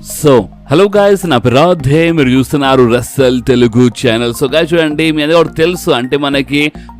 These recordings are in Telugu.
సో హలో గాయస్, నా పేరు రాధే, మీరు చూస్తున్నారు Russell Telugu channel. So guys చూడండి, మీ అందరికీ ఒకటి తెలుసు, అంటే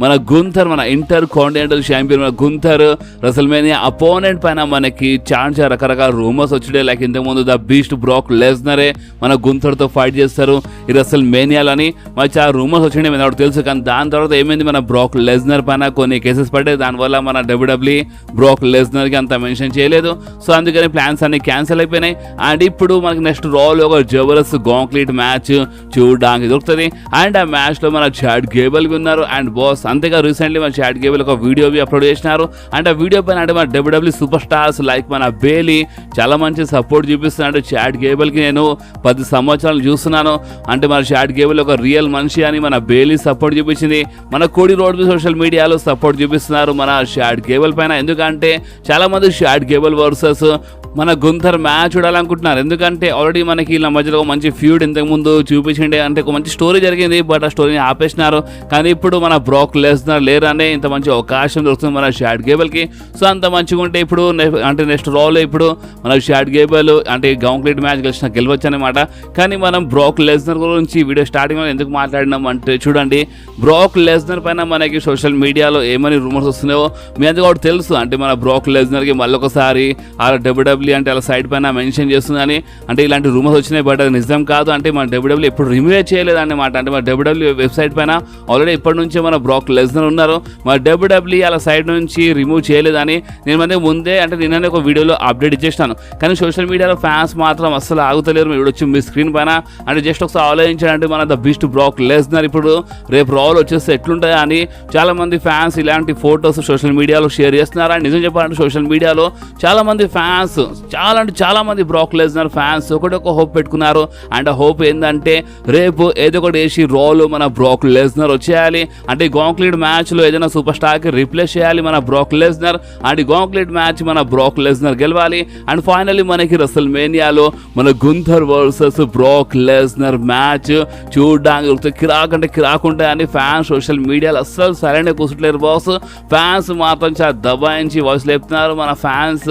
మన గుంథర్, మన ఇంటర్ కాంటినెంటల్ ఛాంపియన్ మన గుంథర్ రసల్మేనియా అపోనెంట్ పైన మనకి చాలా రకరకాల రూమర్స్ వచ్చాయి. లైక్ ఇంతకుముందు ద బీస్ట్ బ్రాక్ లెస్నరే మన గుంథర్తో ఫైట్ చేస్తారు ఈ రసల్మేనియాలని, మరి చాలా రూమర్స్ వచ్చినాయి, మీద ఒకటి తెలుసు. కానీ దాని తర్వాత ఏమైంది, మన బ్రాక్ లెస్నర్ పైన కొన్ని కేసెస్ పడ్డాయి. దానివల్ల మన డబ్ల్యూడబ్ల్యూఈ బ్రాక్ లెస్నర్కి అంత మెన్షన్ చేయలేదు. సో అందుకని ప్లాన్స్ అన్ని క్యాన్సిల్ అయిపోయినాయి. అండ్ ఇప్పుడు మనకి నెక్స్ట్ రాలో ఒక జబర్దస్త్ కాంక్రీట్ మ్యాచ్ చూడడానికి దొరుకుతుంది. అండ్ ఆ మ్యాచ్ లో మన చాడ్ గేబుల్ ఉన్నారు అండ్ బాస్. అంతేగా రీసెంట్లీ మన చాడ్ గేబుల్ ఒక వీడియో అప్లోడ్ చేసినారు. అండ్ ఆ వీడియో పైన అంటే మన డబ్ల్యూడబ్ల్యూ సూపర్ స్టార్స్ లైక్ మన బేలీ చాలా మంచి సపోర్ట్ చూపిస్తున్నాడు చాడ్ గేబుల్ కి. నేను 10 సంవత్సరాలు చూస్తున్నాను, అంటే మన చాడ్ గేబుల్ ఒక రియల్ మనిషి అని మన బేలీ సపోర్ట్ చూపించింది. మన కోడి రోడ్ సోషల్ మీడియాలో సపోర్ట్ చూపిస్తున్నారు మన చాడ్ గేబుల్ పైన. ఎందుకంటే చాలా మంది చాడ్ గేబుల్ వర్సెస్ మన గుంథర్ మ్యాచ్ చూడాలనుకుంటున్నారు. ఎందుకంటే ఆల్రెడీ మనకి ఇలా మధ్యలో ఒక మంచి ఫ్యూడ్ ఇంతకుముందు చూపించండి, అంటే ఒక మంచి స్టోరీ జరిగింది, బట్ ఆ స్టోరీని ఆపేసినారు. కానీ ఇప్పుడు మన బ్రాక్ లెస్నర్ లేరనే ఇంత మంచి అవకాశం దొరుకుతుంది మన చాడ్ గేబుల్కి. సో అంత మంచిగా ఉంటే ఇప్పుడు అంటే నెక్స్ట్ రాలో ఇప్పుడు మన చాడ్ గేబుల్ అంటే కాంక్రీట్ మ్యాచ్ గెలవచ్చు అనమాట. కానీ మనం బ్రాక్ లెస్నర్ గురించి వీడియో స్టార్టింగ్లో ఎందుకు మాట్లాడినాం అంటే, చూడండి బ్రాక్ లెస్నర్ పైన మనకి సోషల్ మీడియాలో ఏమని రూమర్స్ వస్తున్నాయో మీ అందరికీ కూడా తెలుసు. అంటే మన బ్రాక్ లెస్నర్కి మళ్ళొకసారి ఆ డబ్ల్యూడబ్ల్యూ అంటే అలా సైడ్ పైన మెన్షన్ చేస్తుందని, అంటే ఇలాంటి రూమర్స్ వచ్చినాయి, బట్ అది నిజం కాదు. అంటే మన డబ్ల్యూడబ్ల్యూ ఎప్పుడు రిమూవ్ చేయలేదు అన్నమాట. అంటే మన డబ్ల్యూడబ్ల్యూ వెబ్సైట్ పైన ఆల్రెడీ ఇప్పటి నుంచే మన బ్రాక్ లెస్నర్ ఉన్నారు, మన డబ్ల్యూడబ్ల్యూ అలా సైడ్ నుంచి రిమూవ్ చేయలేదని నేను ముందే అంటే నిన్ననే ఒక వీడియోలో అప్డేట్ ఇచ్చేస్తాను. కానీ సోషల్ మీడియాలో ఫ్యాన్స్ మాత్రం అస్సలు ఆగుతలేరు. మీరు వచ్చి మీ స్క్రీన్ పైన అంటే జస్ట్ ఒకసారి ఆలోచించాలంటే మన ద బీస్ట్ బ్రాక్ లెస్నర్ ఇప్పుడు రేపు రాల్ వచ్చేస్తే ఎట్లుంటాయి అని చాలా మంది ఫ్యాన్స్ ఇలాంటి ఫొటోస్ సోషల్ మీడియాలో షేర్ చేస్తున్నారు. అండ్ నిజం చెప్పాలంటే సోషల్ మీడియాలో చాలా మంది ఫ్యాన్స్ చాలా మంది బ్రాక్ లెస్నర్ ఫ్యాన్స్ ఒకటొక హోప్ పెట్టుకున్నారు. అండ్ ఆ హోప్ ఏంటంటే రేపు ఏదో ఒకటి వేసి రాలో మన బ్రాక్ లెస్నర్ వచ్చేయాలి, అంటే కాంక్రీట్ మ్యాచ్లో ఏదైనా సూపర్ స్టార్కి రీప్లేస్ చేయాలి మన Brock Lesnar, and concrete match మన బ్రాక్ లెస్నర్ గెలవాలి. అండ్ ఫైనల్లీ మనకి రసల్మేనియాలో మన Gunther versus Brock Lesnar match చూడడానికి కిరాక్ అంటే కిరాక్ ఉంటాయని ఫ్యాన్స్ సోషల్ మీడియాలో అస్సలు సరైన కూర్చుంటలేరు బాస్. ఫ్యాన్స్ మాత్రం చాలా దబాయించి వాయిస్ లేపుతున్నారు. మన ఫ్యాన్స్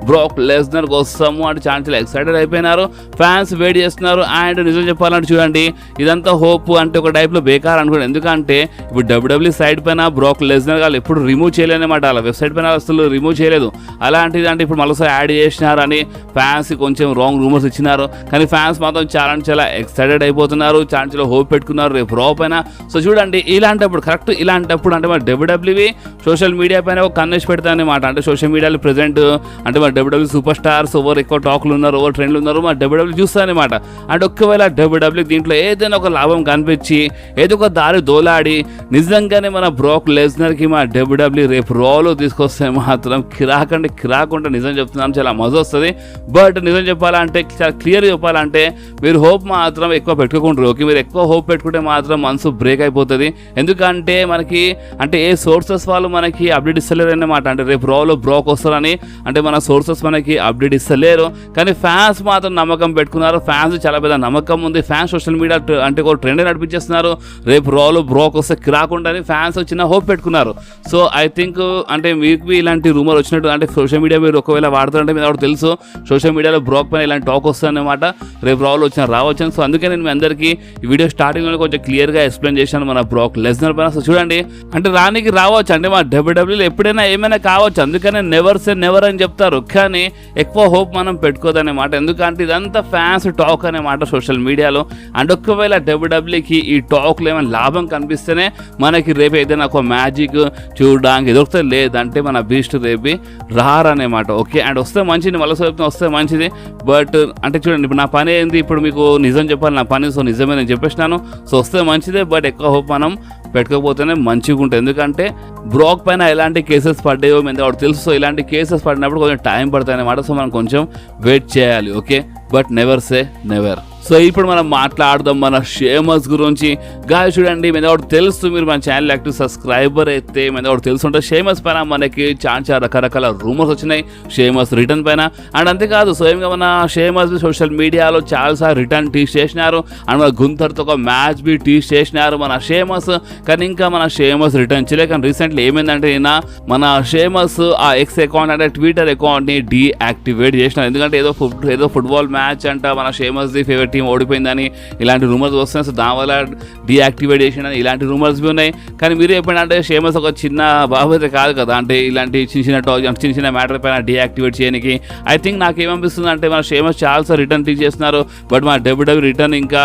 బ్రాక్ లెస్నర్ వస్తాము అంటే చాలా ఎక్సైటెడ్ అయిపోయినారు, ఫ్యాన్స్ వెయిట్ చేస్తున్నారు. అండ్ నిజం చెప్పాలంటే చూడండి, ఇదంతా హోప్ అంటే ఒక టైప్లో బేకార్ అనుకోండి. ఎందుకంటే ఇప్పుడు డబ్ల్యూడబ్ల్యూ సైడ్ పైన బ్రాక్ లెస్నర్ వాళ్ళు ఎప్పుడు రిమూవ్ చేయలేదన్నమాట, అలా వెబ్సైట్ పైన అసలు రిమూవ్ చేయలేదు. అలాంటిది అంటే ఇప్పుడు మళ్ళీ యాడ్ చేసినారు అని ఫ్యాన్స్ కొంచెం రాంగ్ రూమర్స్ ఇచ్చినారు. కానీ ఫ్యాన్స్ మాత్రం చాలా ఎక్సైటెడ్ అయిపోతున్నారు, చాలా హోప్ పెట్టుకున్నారు రేపు రా పైన. సో చూడండి, ఇలాంటప్పుడు అంటే మన డబ్ల్యూడబ్ల్యూఈ సోషల్ మీడియా పైన ఒక కన్నేసి పెడతానమాట. అంటే సోషల్ మీడియాలో ప్రెజెంట్ అంటే మన డబ్ల్యూడబ్ల్యూ సూపర్ స్టార్స్ ఎవరు ఎక్కువ టాక్లు ఉన్నారు, ఎవరు ట్రెండ్లు ఉన్నారు, మా డబ్ల్యూడబ్ల్యూ చూస్తారనమాట. అండ్ ఒకవేళ డబ్ల్యూడబ్ల్యూ దీంట్లో ఏదైనా ఒక లాభం కనిపించి ఏదో ఒక దారి దోలాడి నిజంగానే మన బ్రాక్ లెస్నర్కి మా డబ్ల్యూడబ్ల్యూ రేపు రాలో తీసుకొస్తే మాత్రం కిరాక్ అంటే కిరాక్ ఉంటే నిజం చెప్తున్నాను, చాలా మజా వస్తుంది. బట్ నిజం చెప్పాలంటే చాలా క్లియర్గా చెప్పాలంటే మీరు హోప్ మాత్రం ఎక్కువ పెట్టుకుంటారు. ఓకే, మీరు ఎక్కువ హోప్ పెట్టుకుంటే మాత్రం మనసు బ్రేక్ అయిపోతుంది. ఎందుకంటే మనకి అంటే ఏ సోర్సెస్ వాళ్ళు మనకి అప్డేట్ ఇస్తలేరు అన్నమాట. అంటే రేపు రాలో బ్రాక్ వస్తారని అంటే మన సోర్సెస్ మనకి అప్డేట్ ఇస్తలేరు. కానీ ఫ్యాన్స్ మాత్రం నమ్మకం పెట్టుకున్నారు, ఫ్యాన్స్ చాలా పెద్ద నమ్మకం ఉంది. ఫ్యాన్స్ సోషల్ మీడియా అంటే ఒక ట్రెండ్ నడిపించేస్తున్నారు, రేపు రాలో బ్రాక్ వస్తే కిరాకుండా అని ఫ్యాన్స్ చిన్న హోప్ పెట్టుకున్నారు. సో ఐ థింక్ అంటే మీకు ఇలాంటి రూమర్ వచ్చినట్టు అంటే సోషల్ మీడియా మీరు ఒకవేళ వాడుతుంటే మీరు కూడా తెలుసు సోషల్ మీడియాలో బ్రాక్ పైన ఇలాంటి టాక్ వస్తుందన్నమాట, రేపు రాలో రావచ్చు. సో అందుకే నేను మీ అందరికీ ఈ వీడియో స్టార్టింగ్లో కొంచెం క్లియర్గా ఎక్స్ప్లెయిన్ చేశాను మన బ్రాక్ లెస్నర్ పైన. సో చూడండి, అంటే రానికి రావచ్చు, అంటే మా డబ్ల్యూడబ్ల్యూలో ఎప్పుడైనా ఏమైనా కావచ్చు, అందుకనే నెవర్ సే నెవర్ అని చెప్తారు. కానీ ఎక్కువ హోప్ మనం పెట్టుకోదన్నమాట, ఎందుకంటే ఇదంతా ఫ్యాన్స్ టాక్ అన్నమాట సోషల్ మీడియాలో. అండ్ ఒకవేళ డబ్ల్యూడబ్ల్యూకి ఈ టాక్లో ఏమైనా లాభం కనిపిస్తేనే మనకి రేపు ఏదైనా ఒక మ్యాజిక్ చూడడానికి దొరుకుతుంది, లేదంటే మన బీస్ట్ రేపు రారన్నమాట. ఓకే, అండ్ వస్తే మంచిది, మళ్ళీ వస్తే మంచిది. బట్ అంటే చూడండి, ఇప్పుడు నా పని ఏంది, ఇప్పుడు మీకు నిజం చెప్పాలి నా పని. సో నిజమే నేను చెప్పేసినాను. సో వస్తే మంచిదే, బట్ ఎక్కువ హోప్ మనం పెట్టుకోకపోతేనే మంచిగా ఉంటుంది. ఎందుకంటే బ్రాక్ పైన ఎలాంటి కేసెస్ పడ్డాయో మీద తెలుసు. సో ఇలాంటి కేసెస్ పడినప్పుడు కొంచెం టైం పడుతుంది అన్నమాట. సో మనం కొంచెం వెయిట్ చేయాలి. Okay, but never say never. So ఇప్పుడు మనం మాట్లాడదాం మన షేమస్ గురించి. గాయస్ చూడండి, మీద ఒకటి తెలుసు, మీరు మన ఛానల్ యాక్టివ్ సబ్స్క్రైబర్ అయితే మీద ఒకటి తెలుసుంటే షేమస్ పైన మనకి చాలా రకరకాల రూమర్స్ వచ్చినాయి షేమస్ రిటర్న్ పైన. అండ్ అంతేకాదు స్వయంగా మన షేమస్ సోషల్ మీడియాలో చాలాసార్లు రిటర్న్ టీచ్ చేసినారు. అండ్ మన గుంతర్తో ఒక మ్యాచ్ బి టీచ్ చేసినారు మన షేమస్. కానీ ఇంకా మన షేమస్ రిటర్న్ చేయలేదు. కానీ రీసెంట్లీ ఏమైందంటే నిన్న మన షేమస్ ఆ ఎక్స్ అకౌంట్ అంటే ట్విట్టర్ అకౌంట్ని డీయాక్టివేట్ చేసినారు. ఎందుకంటే ఏదో ఫుట్బాల్ మ్యాచ్ అంట మన షేమస్ది ఫేవరెట్ టీం ఓడిపోయిందని ఇలాంటి రూమర్స్ వస్తున్నాయి. సో దానివల్ల డీయాక్టివేట్ చేసిన ఇలాంటి రూమర్స్ బి ఉన్నాయి. కానీ మీరు ఎప్పుడంటే షేమస్ ఒక చిన్న బాబు అయితే కాదు కదా, అంటే ఇలాంటి చిన్న మ్యాటర్ పైన డీయాక్టివేట్ చేయడానికి. ఐ థింక్ నాకు ఏమనిపిస్తుంది అంటే మన షేమస్ చాలాసార్లు రిటర్న్ టీచ్ చేస్తున్నారు. బట్ మన డబ్ల్యూడబ్ల్యూ రిటర్న్ ఇంకా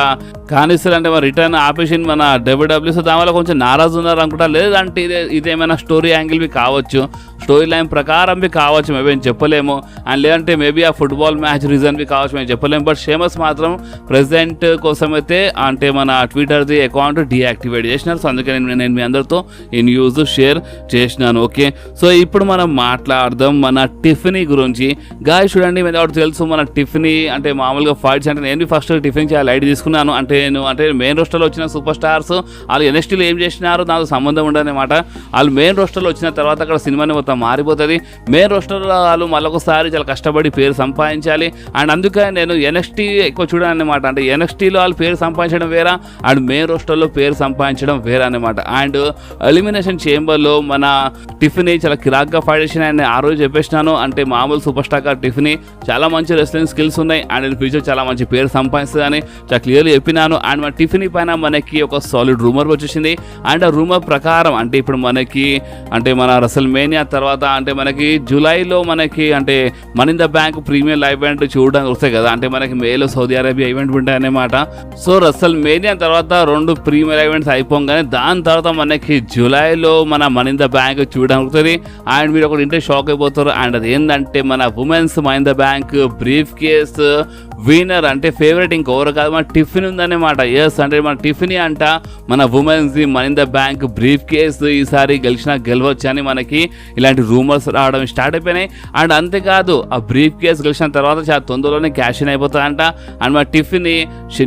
కానిస్తారంటే మన రిటర్న్ ఆపేసి మన డబ్ల్యూడబ్ల్యూ. సో దానివల్ల కొంచెం నారాజు ఉన్నారు అనుకుంటా. లేదంటే ఇదేమైనా స్టోరీ యాంగిల్ బి కావచ్చు, స్టోరీ లైన్ ప్రకారం బి కావచ్చు, మేబీ మేము చెప్పలేము. అండ్ లేదంటే మేబీ ఆ ఫుట్బాల్ మ్యాచ్ రీజన్ బి కావచ్చు, మేము చెప్పలేము. బట్ షేమస్ మాత్రం ప్రెజెంట్ కోసం అయితే అంటే మన ట్విట్టర్ది అకౌంట్ డీయాక్టివేట్ చేసినారు. సో అందుకే నేను మీ అందరితో ఈ న్యూస్ షేర్ చేసినాను. ఓకే, సో ఇప్పుడు మనం మాట్లాడదాం మన టిఫినీ గురించి. గాయస్ చూడండి, మీద ఒకటి తెలుసు, మన టిఫినీ అంటే మామూలుగా ఫైట్స్ అంటే నేను ఫస్ట్ టిఫిన్ చాలా లైట్ తీసుకున్నాను. అంటే మెయిన్ రోస్టర్లో వచ్చిన సూపర్ స్టార్స్ వాళ్ళు ఎన్ఎస్టీలో ఏం చేసినారు దాంతో సంబంధం ఉండదన్నమాట. వాళ్ళు మెయిన్ రోస్టర్లో వచ్చిన తర్వాత అక్కడ సినిమాని మొత్తం మారిపోతుంది. మెయిన్ రోస్టర్లో వాళ్ళు మళ్ళొకసారి చాలా కష్టపడి పేరు సంపాదించాలి. అండ్ అందుకే నేను ఎన్ఎస్టీ ఎక్కువ చూడాను అనమాట. అంటే ఎన్ఎస్టీలో వాళ్ళు పేరు సంపాదించడం వేరా, అండ్ మెయిన్ రోస్టర్లో పేరు సంపాదించడం వేరా అనమాట. అండ్ ఎలిమినేషన్ చేంబర్లో మన టిఫినీ చాలా కిరాక్గా ఫైట్ చేసిన ఆ రోజు చెప్పేసినాను. అంటే మామూలు సూపర్ స్టార్ టిఫినీ చాలా మంచి రెస్లింగ్ స్కిల్స్ ఉన్నాయి అండ్ ఫ్యూచర్ చాలా మంచి పేరు సంపాదిస్తుంది అని చాలా క్లియర్లీ చెప్పినాను. అండ్ మన టిఫినీ పైన మనకి ఒక సాలిడ్ రూమర్ వచ్చేసింది. అండ్ ఆ రూమర్ ప్రకారం అంటే ఇప్పుడు మనకి అంటే మన రెసల్మేనియా తర్వాత అంటే మనకి జూలైలో మనకి అంటే money in the bank premier live event చూడడానికి వస్తాయి కదా. అంటే మనకి మేలో సౌదీ అరేబియా ఈవెంట్ ఉంటాయి అన్నమాట. సో రెసల్మేనియా తర్వాత 2 ప్రీమియర్ ఈవెంట్స్ అయిపోగానే దాని తర్వాత మనకి జూలైలో మన మనీ ఇన్ ద బ్యాంక్ చూడడానికి వస్తుంది. అండ్ మీరు ఒకటి ఇంటే షాక్ అయిపోతారు. అండ్ అది ఏంటంటే మన women's money in the bank brief case winner అంటే ఫేవరెట్ ఇంకెవరు కాదు, మన టిఫినీ ఉందన్నమాట. ఎస్, అంటే మన టిఫినీ అంట మన women's money in the bank brief case ఈసారి గెలవచ్చు అని మనకి ఇలాంటి రూమర్స్ రావడం స్టార్ట్ అయిపోయినాయి. అండ్ అంతేకాదు ఆ బ్రీఫ్ కేస్ గెలిచిన తర్వాత చాలా తొందరలోనే క్యాష్ ఇన్ అయిపోతాయంట. అండ్ మన టిఫినీ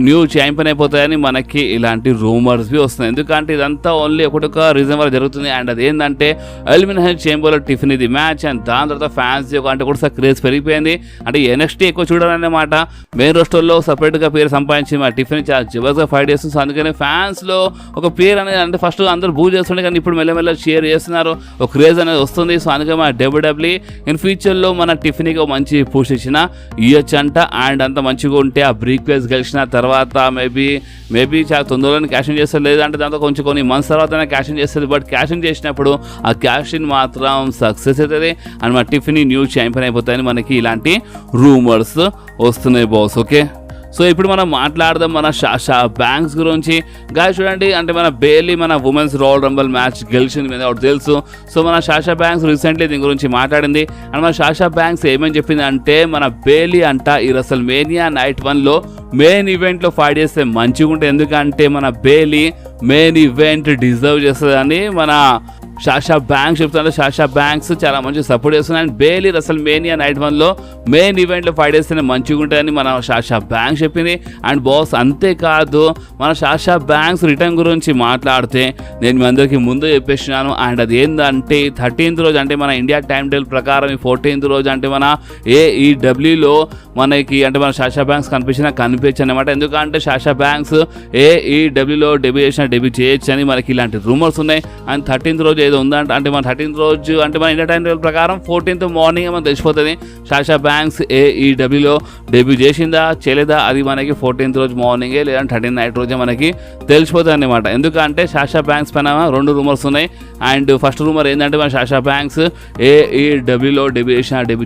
న్యూ ఛాంపియన్ అయిపోతాయని మనకి ఇలాంటి రూమర్స్ బి వస్తున్నాయి. ఎందుకంటే ఇదంతా ఓన్లీ ఒకటొక రీజన్ వల్ల జరుగుతుంది. అండ్ అది ఏంటంటే ఎలిమినేషన్ చేంబర్లో టిఫినీది మ్యాచ్. అండ్ దాని తర్వాత ఫ్యాన్స్ అంటే కూడా క్రేజ్ పెరిగిపోయింది. అంటే ఎన్ఎక్స్టీ ఎక్కువ చూడాలన్నమాట. మెయిన్ రోస్టర్లో సపరేట్గా పేరు సంపాదించి మా టిఫినీ చాలా జబర్దస్త్గా ఫైట్ చేస్తుంది. సో అందుకని ఫ్యాన్స్లో ఒక పేరు అనేది అంటే ఫస్ట్ అందరూ బూ చేస్తుండే, కానీ ఇప్పుడు మెల్లమెల్ల షేర్ చేస్తున్నారు, ఒక క్రేజ్ అనేది వస్తుంది. సో అందుకే మన డబ్ల్యూడబ్ల్యూ ఇన్ ఫ్యూచర్లో మన టిఫినీకి మంచి పుష్ ఇవ్వచ్చు అంట. అండ్ అంత మంచిగా ఉంటే ఆ బ్రీక్ కేస్ గెలిచిన తర్వాత మేబీ చాలా తొందరలోనే క్యాష్ ఇన్ చేస్తారు, లేదంటే దాంతో కొన్ని మంత్స్ తర్వాత క్యాష్ ఇన్ చేస్తుంది. బట్ క్యాష్ ఇన్ చేసినప్పుడు ఆ క్యాష్ ఇన్ మాత్రం సక్సెస్ అవుతుంది అండ్ మన టిఫినీ న్యూ ఛాంపియన్ అయిపోతాయని మనకి ఇలాంటి రూమర్స్ వస్తున్నాయి బాస్. ఓకే, సో ఇప్పుడు మనం మాట్లాడదాం మన సాషా బ్యాంక్స్ గురించి. గాయస్ చూడండి, అంటే మన బేలీ మన ఉమెన్స్ రాయల్ రంబల్ మ్యాచ్ గెలిచింది మీద ఒకటి తెలుసు. సో మన సాషా బ్యాంక్స్ రీసెంట్లీ దీని గురించి మాట్లాడింది. అండ్ మన సాషా బ్యాంక్స్ ఏమని చెప్పింది అంటే మన బేలీ అంట ఈ రెసల్మేనియా నైట్ 1లో మెయిన్ ఈవెంట్లో ఫైట్ చేస్తే మంచిగా ఉంటుంది. ఎందుకంటే మన బేలీ మెయిన్ ఈవెంట్ డిజర్వ్ చేస్తుందని మన సాషా బ్యాంక్స్ చెప్తుంటే సాషా బ్యాంక్స్ చాలా మంచి సపోర్ట్ చేస్తుంది. అండ్ బేలీ రెసల్మేనియా నైట్ 1లో మెయిన్ ఈవెంట్లో ఫైట్ చేస్తేనే మంచిగా ఉంటాయని మన సాషా బ్యాంక్స్ చెప్పింది. అండ్ బాస్ అంతేకాదు మన సాషా బ్యాంక్స్ రిటర్న్ గురించి మాట్లాడితే నేను మీ అందరికీ ముందు చెప్పేసినాను. అండ్ అది ఏంటంటే 13th రోజు అంటే మన ఇండియా టైం టేబుల్ ప్రకారం 14th రోజు అంటే మన AEWలో మనకి అంటే మన సాషా బ్యాంక్స్ కనిపించు అనమాట. ఎందుకంటే సాషా బ్యాంక్స్ AEWలో డెబ్యూ చేయొచ్చు అని మనకి ఇలాంటి రూమర్స్ ఉన్నాయి. అండ్ 13th రోజు ఏదో ఉందంటే అంటే మన 13th రోజు అంటే మన ఇండియా టైం టేబుల్ ప్రకారం 14th మార్నింగ్ మనకు తెలిసిపోతుంది సాషా బ్యాంక్స్ AEWలో డెబ్యూ చేసిందా చేయలేదా. అది మనకి 14th రోజు మార్నింగే లేదంటే 13th నైట్ రోజే మనకి తెలిసిపోతుంది అనమాట. ఎందుకంటే సాషా బ్యాంక్స్ పైన 2 రూమర్స్ ఉన్నాయి. అండ్ ఫస్ట్ రూమర్ ఏంటంటే మన సాషా బ్యాంక్స్ AEWలో డెబ్యూ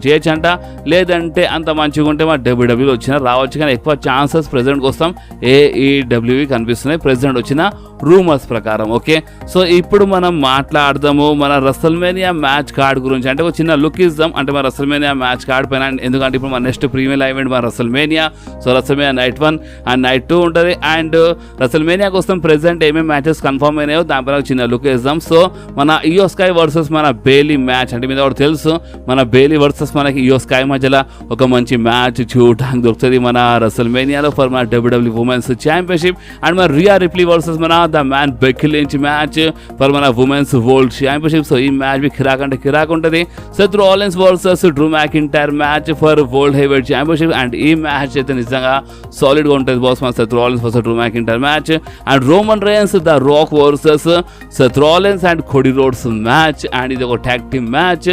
చేయొచ్చు అంట, లేదంటే అంత మంచిగా ఉంటే మన డబ్ల్యూడబ్ల్యూలో వచ్చినా రావచ్చు. కానీ ఎక్కువ ఛాన్సెస్ ప్రెసిడెంట్ కోసం AEW కనిపిస్తున్నాయి ప్రెసిడెంట్ వచ్చిన రూమర్స్ ప్రకారం. ఓకే, సో ఇప్పుడు మనం మాట్లాడదాం మాట్లాడదాము మన రెసల్మేనియా మ్యాచ్ కార్డ్ గురించి. అంటే ఒక చిన్న లుక్ ఇద్దాం అంటే మన రెసల్మేనియా మ్యాచ్ కార్డ్ పైన. ఎందుకంటే ఇప్పుడు మన నెక్స్ట్ ప్రీమియర్ ఈవెంట్ మన WrestleMania. So WrestleMania night 1 and night 2 ఉంటుంది. అండ్ రెసల్మేనియా కోసం ప్రెసెంట్ ఏమేమి మ్యాచెస్ కన్ఫర్మ్ అయినాయో దానిపైన ఒక చిన్న లుక్ ఇద్దాం. సో మన ఇయో స్కై వర్సెస్ మన బేలీ మ్యాచ్ అంటే మీద ఒకటి తెలుసు, మన బేలీ వర్సెస్ మనకి ఇయో స్కై మధ్యలో ఒక మంచి మ్యాచ్ చూడడానికి దొరుకుతుంది మన రెసల్మేనియాలో ఫర్ మన WWE ఉమెన్స్ ఛాంపియన్షిప్. అండ్ మన రియా రిప్లీ వర్సెస్ మన the man Becky Lynch match for మన ఉమెన్స్ వరల్డ్ ఛాంపియన్షిప్. సో ఈ మ్యాచ్ మీ కిరాక్ అంటే కిరాక్ ఉంటుంది. Seth Rollins versus Drew McIntyre match for world heavyweight championship. And ఈ మ్యాచ్ అయితే నిజంగా సాలిడ్గా ఉంటుంది బాస్. మన Seth Rollins versus Drew McIntyre match. And Roman rains the rock versus Seth Rollins and Cody roads match. And ఇది ఒక tag team match.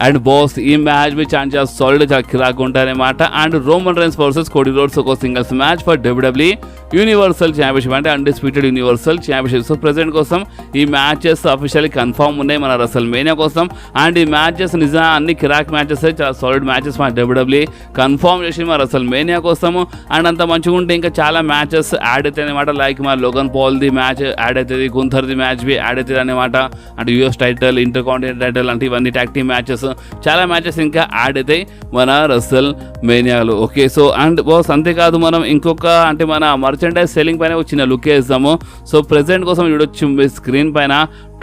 And boss ఈ మ్యాచ్ మీ చాలా సాలిడ్ చాలా కిరాక్ ఉంటాయన్నమాట. And Roman Reigns versus Cody Rhodes ఒక singles match for WWE universal championship అంటే undisputed universal championship. So present కోసం ఈ మ్యాచెస్ అఫీషియల్లీ కన్ఫర్మ్ ఉన్నాయి మన రెసల్మేనియా కోసం. అండ్ ఈ మ్యాచెస్ నిజంగా అన్ని కిరాక్ మ్యాచెస్ చాలా సాలిడ్ మ్యాచెస్ మన WWE కన్ఫర్మ్ చేసి మన రెసల్మేనియా కోసము. అండ్ అంత మంచిగా ఉంటే ఇంకా చాలా మ్యాచెస్ యాడ్ అవుతాయి అనమాట. లైక్ మన లోగన్ పాల్ది మ్యాచ్ యాడ్ అవుతుంది, గుంథర్ది మ్యాచ్ బి యాడ్ అవుతుంది అనమాట. అంటే US title, inter continental title అంటే ఇవన్నీ ట్యాగ్ టీమ్ మ్యాచెస్ చాలా మ్యాచెస్ ఇంకా యాడ్ అవుతాయి మన రెసల్మేనియాలో. ఓకే సో అండ్ బాస్ అంతేకాదు మనం ఇంకొక అంటే మన మర్చెండైజ్ సెల్లింగ్ పైన వచ్చిన లుక్ వేస్తాము. సో ప్రెసెంట్ కోసం చూడొచ్చు మీ స్క్రీన్ పైన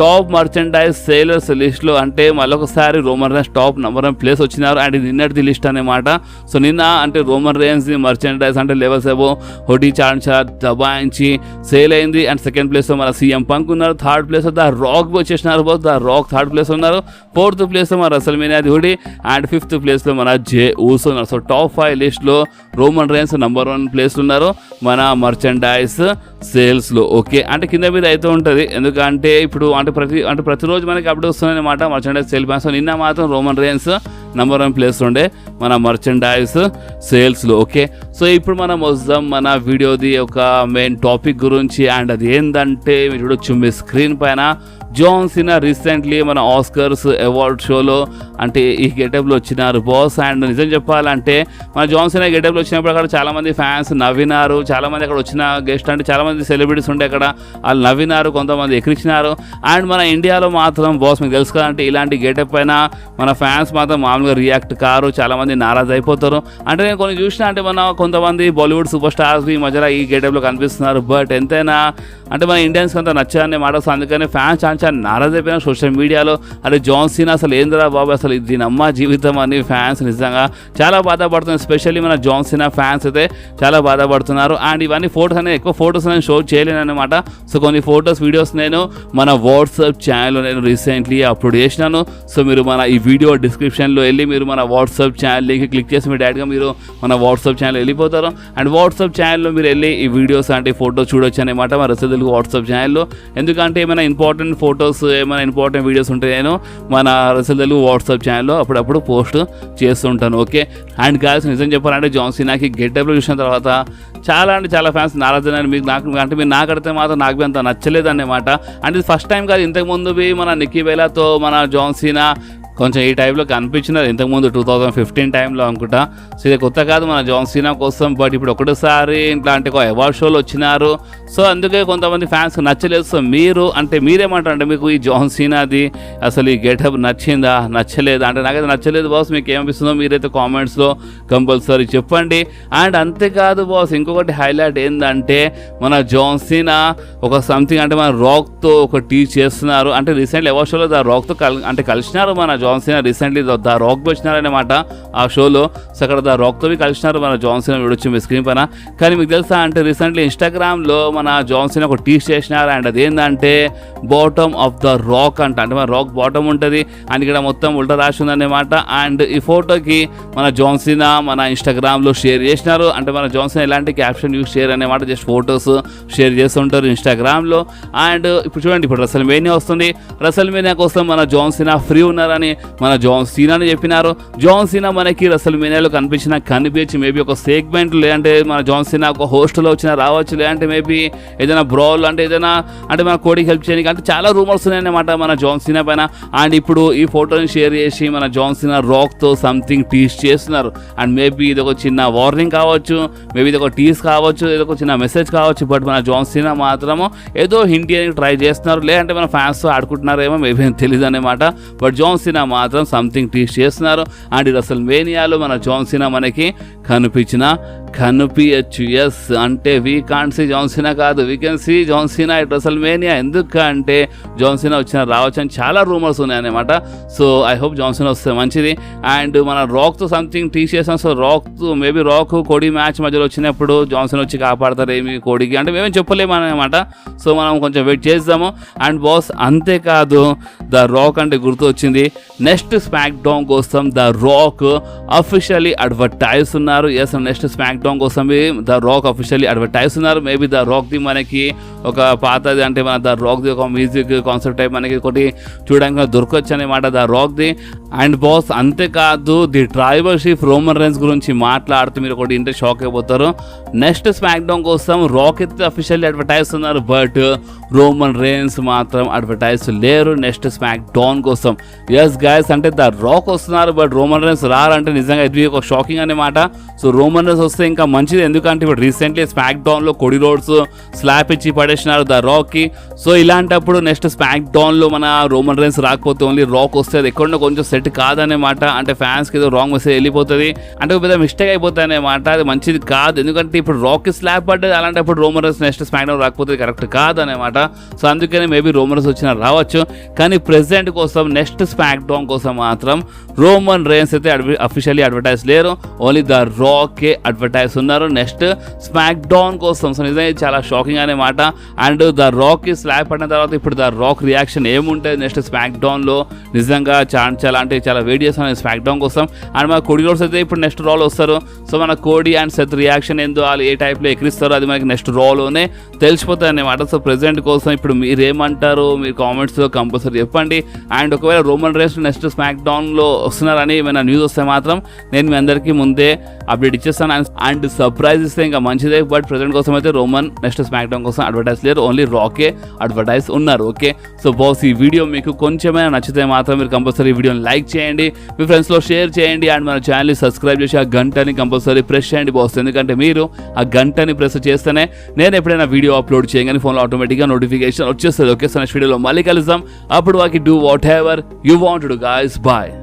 టాప్ మర్చెండైజ్ సేలర్స్ లిస్ట్లో అంటే మళ్ళొకసారి Roman Reigns top number 1 place వచ్చినారు. అండ్ నిన్నటిది లిస్ట్ అనమాట. సో నిన్న అంటే రోమన్ రేన్స్ మర్చెండైజ్ అంటే లెవెల్స్ ఏవో హోటీ చాన్చా దబాయించి సేల్ అయింది. అండ్ సెకండ్ ప్లేస్లో మన సీఎం పంక్ ఉన్నారు. థర్డ్ ప్లేస్లో ద రాక్ వచ్చేసినారు boss. The Rock third place ఉన్నారు. ఫోర్త్ ప్లేస్లో మన రెసల్మేనియాది హుడీ. అండ్ ఫిఫ్త్ ప్లేస్లో మన జే ఊసో ఉన్నారు. సో టాప్ 5 లిస్ట్లో రోమన్ రేన్స్ నెంబర్ 1 ప్లేస్లో ఉన్నారు మన మర్చెండైజ్ సేల్స్లో. ఓకే అంటే కింద మీద అయితే ఉంటుంది. ఎందుకంటే ఇప్పుడు అంటే ప్రతిరోజు మనకి అప్డేట్ వస్తుంది అనమాట మర్చెండైజ్ సేల్ ప్లాన్స్. నిన్న మాత్రం రోమన్ రేన్స్ నెంబర్ 1 ప్లేస్ ఉండే మన మర్చెండైజ్ సేల్స్లో. ఓకే సో ఇప్పుడు మనం వద్దాం మన వీడియోది ఒక మెయిన్ టాపిక్ గురించి. అండ్ అది ఏంటంటే మీరు చూడొచ్చు మీ స్క్రీన్ పైన జాన్ సీనా రీసెంట్లీ మన ఆస్కర్స్ అవార్డ్ షోలో అంటే ఈ గెటప్లో వచ్చినారు బాస్. అండ్ నిజం చెప్పాలంటే మన జాన్ సీనా గెటప్లో వచ్చినప్పుడు అక్కడ చాలామంది ఫ్యాన్స్ నవ్వినారు. చాలామంది అక్కడ వచ్చిన గెస్ట్ అంటే చాలామంది సెలబ్రిటీస్ ఉండే అక్కడ వాళ్ళు నవ్వినారు, కొంతమంది ఎక్కిరించినారు. అండ్ మన ఇండియాలో మాత్రం బాస్ మీకు తెలుసు కదంటే ఇలాంటి గెటప్ పైన మన ఫ్యాన్స్ మాత్రం మామూలుగా రియాక్ట్ కారు, చాలామంది నారాజ్ అయిపోతారు. అంటే నేను కొన్ని చూసిన అంటే మన కొంతమంది బాలీవుడ్ సూపర్ స్టార్స్ ఈ మధ్యలో ఈ గెటప్లో కనిపిస్తున్నారు. బట్ ఎంతైనా అంటే మన ఇండియన్స్కి అంతా నచ్చారనే మాట. అందుకని ఫ్యాన్స్ చాలా నారాజ్ అయిపోయినా సోషల్ మీడియాలో. అరే జాన్ సీనా అసలు ఏందిరా బాబు అసలు దీని అమ్మ జీవితం అని ఫ్యాన్స్ నిజంగా చాలా బాధపడుతున్నారు. ఎస్పెషల్లీ మన జాన్ సీనా ఫ్యాన్స్ అయితే చాలా బాధపడుతున్నారు. అండ్ ఇవన్నీ ఫోటోస్ అనేది ఎక్కువ ఫోటోస్ నేను షో చేయలేను అనమాట. సో కొన్ని ఫోటోస్ వీడియోస్ నేను మన వాట్సాప్ ఛానల్లో నేను రీసెంట్లీ అప్లోడ్ చేసినాను. సో మీరు మన ఈ వీడియో డిస్క్రిప్షన్లో వెళ్ళి మీరు మన వాట్సాప్ ఛానల్ లింక్ క్లిక్ చేసి మీరు డైరెక్ట్గా మీరు మన వాట్సాప్ ఛానల్ వెళ్ళిపోతారు. అండ్ వాట్సాప్ ఛానల్లో మీరు వెళ్ళి ఈ వీడియోస్ అంటే ఫోటోస్ చూడొచ్చు అనమాట మన రెసల్ తెలుగు వాట్సాప్ ఛానల్లో. ఎందుకంటే ఏమైనా ఇంపార్టెంట్ ఫోటోస్ ఏమైనా ఇంపార్టెంట్ వీడియోస్ ఉంటే నేను మన రెసల్ తెలుగు వాట్సాప్ ఛానల్లో అప్పుడప్పుడు పోస్ట్ చేస్తుంటాను. ఓకే అండ్ గాయ్స్ నిజం చెప్పాలంటే జాన్ సీనాకి గెటప్లో చూసిన తర్వాత చాలా అంటే చాలా ఫ్యాన్స్ నారాజ్ అయినారు. మీకు నాకు అంటే మీరు నాకు అడితే మాత్రం నాకు అంత నచ్చలేదు అన్నమాట. అంటే ఇది ఫస్ట్ టైం కాదు, ఇంతకుముందు మన నిక్కీ బెల్లాతో మన జాన్ సీనా కొంచెం ఈ టైంలో కనిపించినారు ఇంతకుముందు 2015 టైంలో అనుకుంటా. సో ఇది కొత్త కాదు మన జాన్ సీనా కోసం. బట్ ఇప్పుడు ఒకటేసారి ఇట్లాంటి ఒక అవార్డ్ షోలు వచ్చినారు. సో అందుకే కొంతమంది ఫ్యాన్స్ నచ్చలేదు. సో మీరేమంటారు అంటే మీకు ఈ జాన్ సీనాది అసలు ఈ గెటప్ నచ్చిందా నచ్చలేదా? అంటే నాకైతే నచ్చలేదు బాస్. మీకు ఏమనిపిస్తుందో మీరైతే కామెంట్స్లో కంపల్సరీ చెప్పండి. అండ్ అంతేకాదు బాస్ ఇంకొకటి హైలైట్ ఏంటంటే మన జాన్ సీనా ఒక సంథింగ్ అంటే మన రాక్తో ఒక టీచ్ చేస్తున్నారు. అంటే రీసెంట్లీ అవార్డ్ షోలో ద రాక్తో కలిసినారు మన John Cena. Recently the Rock వచ్చినారనమాట ఆ షోలో. సో అక్కడ ద రాక్తో కలిసినారు మన జాన్ సీనా చూడొచ్చు మీ స్క్రీన్ పైన. కానీ మీకు తెలుసా అంటే రీసెంట్లీ ఇన్స్టాగ్రామ్లో మన జాన్ సీనా ఒక టీచ్ చేసినారు. అండ్ అదేంటంటే బాటమ్ ఆఫ్ ద రాక్ అంటే మన రాక్ బాటమ్ ఉంటుంది అండ్ ఇక్కడ మొత్తం ఉల్టా రాసి ఉందన్నమాట. అండ్ ఈ ఫోటోకి మన జాన్ సీనా మన ఇన్స్టాగ్రామ్లో షేర్ చేసినారు. అంటే మన జాన్ సీనా ఎలాంటి క్యాప్షన్ యూస్ షేర్ అనమాట, జస్ట్ ఫొటోస్ షేర్ చేస్తుంటారు ఇన్స్టాగ్రామ్లో. అండ్ ఇప్పుడు చూడండి ఇప్పుడు రెసల్మేనియా వస్తుంది. రెసల్మేనియా కోసం మన జాన్ సీనా ఫ్రీ ఉన్నారని మన జాన్ సీనాని చెప్పినారు. జాన్ సీనా మనకి రెసల్మేనియాలో కనిపించి మేబీ ఒక సెగ్మెంట్ లేదంటే మన జాన్ సీనా ఒక హోస్ట్లో వచ్చినా రావచ్చు, లేదంటే మేబీ ఏదైనా బ్రాల్ అంటే ఏదైనా అంటే మన కోడికి హెల్ప్ చేయడానికి అంటే చాలా రూమర్స్ ఉన్నాయన్నమాట మన జాన్ సీనా పైన. అండ్ ఇప్పుడు ఈ ఫోటోని షేర్ చేసి మన జాన్ సీనా రాక్తో సంథింగ్ టీస్ చేస్తున్నారు. అండ్ మేబీ ఇది ఒక చిన్న వార్నింగ్ కావచ్చు, మేబీ ఇది ఒక టీస్ కావచ్చు, ఇది ఒక చిన్న మెసేజ్ కావచ్చు. బట్ మన జాన్ సీనా మాత్రము ఏదో హింట్ చేయడానికి ట్రై చేస్తున్నారు, లేదంటే మన ఫ్యాన్స్తో ఆడుకుంటున్నారేమో మేబీ తెలియదు అనమాట. బట్ జాన్ సీనా మాత్రం సంథింగ్ టీస్ చేస్తున్నారు. అండ్ రెసల్మేనియాలో మన జాన్ సీనా మనకి కనిపించచ్చు. ఎస్ అంటే we can't see John Cena కాదు, we can see John Cena at WrestleMania. ఎందుకంటే జాన్ సీనా రావచ్చు అని చాలా రూమర్స్ ఉన్నాయన్నమాట. So I hope John Cena వస్తే మంచిది. అండ్ మన రాక్తో సంథింగ్ టీచ్ చేసాం. సో మేబీ రాక్ కోడి మ్యాచ్ మధ్యలో వచ్చినప్పుడు జాన్ సీనా వచ్చి కాపాడతారు ఏమి కోడికి అంటే మేమేం చెప్పలేము అనమాట. సో మనం కొంచెం వెయిట్ చేద్దాము. అండ్ బాస్ అంతేకాదు ద రాక్ అంటే గుర్తు వచ్చింది, నెక్స్ట్ స్మాక్ డౌన్ కోసం ద రాక్ అఫీషియల్లీ అడ్వర్టైజ్ ఉన్నారు. ఎస్ నెక్స్ట్ స్మాక్ డౌన్ కోసం ద రాక్ అఫీషియల్లీ అడ్వర్టైజ్ ఉన్నారు. మేబీ ద రాక్ది మనకి ఒక పాతది అంటే మన ద రాక్ది ఒక మ్యూజిక్ కాన్సెప్ట్ టైప్ మనకి ఒకటి చూడడానికి దొరకవచ్చు అనమాట ద రాక్ది. అండ్ బాస్ అంతేకాదు the tribal chief Roman Reigns గురించి మాట్లాడుతూ మీరు ఒకటి ఇంటే షాక్ అయిపోతారు. నెక్స్ట్ స్మాక్ డౌన్ కోసం రాక్ అయితే అఫీషియల్లీ అడ్వర్టైజ్ ఉన్నారు, బట్ రోమన్ రైన్స్ మాత్రం అడ్వర్టైజ్ లేరు నెక్స్ట్ స్మాక్ డౌన్ కోసం. ఎస్ గైస్ అంటే ద రాక్ వస్తున్నారు, బట్ రోమన్ రైన్స్ రారంటే నిజంగా ఇది ఒక షాకింగ్ అనమాట. సో రోమన్ రైన్స్ వస్తే ఇంకా మంచిది, ఎందుకంటే ఇప్పుడు రీసెంట్లీ స్మాక్ డౌన్లో కొడి రోడ్స్ స్లాప్ ఇచ్చి పడేసినారు ద రాక్కి. సో ఇలాంటప్పుడు నెక్స్ట్ స్మాక్ డౌన్లో మన రోమన్ రైన్స్ రాకపోతే ఓన్లీ రాక్ వస్తే అది ఎక్కడో కొంచెం సెట్ కాదనేమాట. అంటే ఫ్యాన్స్కి ఏదో రాంగ్ మెసేజ్ వెళ్ళిపోతుంది, అంటే ఒక పెద్ద మిస్టేక్ అయిపోతుంది అనమాట. అది మంచిది కాదు, ఎందుకంటే ఇప్పుడు రాక్కి స్లాప్ పడ్డది, అలాంటప్పుడు Roman Reigns next smack down రాకపోతే కరెక్ట్ కాదనమాట. సో అందుకనే మేబీ రోమన్ రైన్స్ వచ్చినా రావచ్చు, కానీ ప్రెసెంట్ కోసం నెక్స్ట్ స్మాక్ డౌన్ కోసం మాత్రం రోమన్ రైన్స్ అయితే అఫీషియల్లీ అడ్వర్టైజ్ లేరు, ఓన్లీ ద రాకే అడ్వర్టైజ్ ఉన్నారు నెక్స్ట్ స్మాక్ డౌన్ కోసం. సో నిజంగా చాలా షాకింగ్ అనమాట. అండ్ ద రాక్కి స్లాప్ పడిన తర్వాత ఇప్పుడు ద రాక్ రియాక్షన్ ఏముంటుంది నెక్స్ట్ స్మాక్ డౌన్లో నిజంగా చాలా అంటే చాలా వెయిట్ చేస్తాను స్మాక్ డౌన్ కోసం. అండ్ మన కోడి రోడ్స్ అయితే ఇప్పుడు నెక్స్ట్ రాల్ వస్తారు. సో మన కోడి అండ్ సెత్ రియాక్షన్ ఏందో వాళ్ళు ఏ టైప్లో ఎక్కిరిస్తారో అది మనకి నెక్స్ట్ రాలోనే తెలిసిపోతుంది అనమాట. సో ప్రెసెంట్ కోసం ఇప్పుడు మీరేమంటారు, మీరు కామెంట్స్లో కంపల్సరీ చెప్పండి. అండ్ ఒకవేళ రోమన్ రైన్స్ నెక్స్ట్ స్మాక్ డౌన్లో వస్తున్నారని ఏమైనా న్యూస్ వస్తే మాత్రం నేను మీ అందరికీ ముందే అప్డేట్ ఇచ్చేస్తాను. అండ్ సర్ప్రైజ్ ఇస్తే ఇంకా మంచిదే. బట్ ప్రెసెంట్ కోసం అయితే రోమన్ నెక్స్ట్ స్మాక్ డౌన్ కోసం అడ్వర్టైజ్ లేరు, ఓన్లీ రాకే అడ్వర్టైజ్ ఉన్నారు. ఓకే సో బాస్ ఈ వీడియో మీకు కొంచెమైనా నచ్చితే మాత్రం మీరు కంపల్సరీ ఈ వీడియోని లైక్ చేయండి, మీ ఫ్రెండ్స్లో షేర్ చేయండి. అండ్ మన ఛానల్ని సబ్స్క్రైబ్ చేసి ఆ గంటని కంపల్సరీ ప్రెస్ చేయండి బాస్, ఎందుకంటే మీరు ఆ గంటని ప్రెస్ చేస్తేనే నేను ఎప్పుడైనా వీడియో అప్లోడ్ చేయగానే ఫోన్లో ఆటోమేటిక్గా నోటిఫికేషన్ వచ్చేస్తుంది. ఓకే సో నెక్స్ట్ వీడియోలో మళ్ళీ కలుద్దాం. అప్పుడు వాకి do whatever you want to do guys. Bye.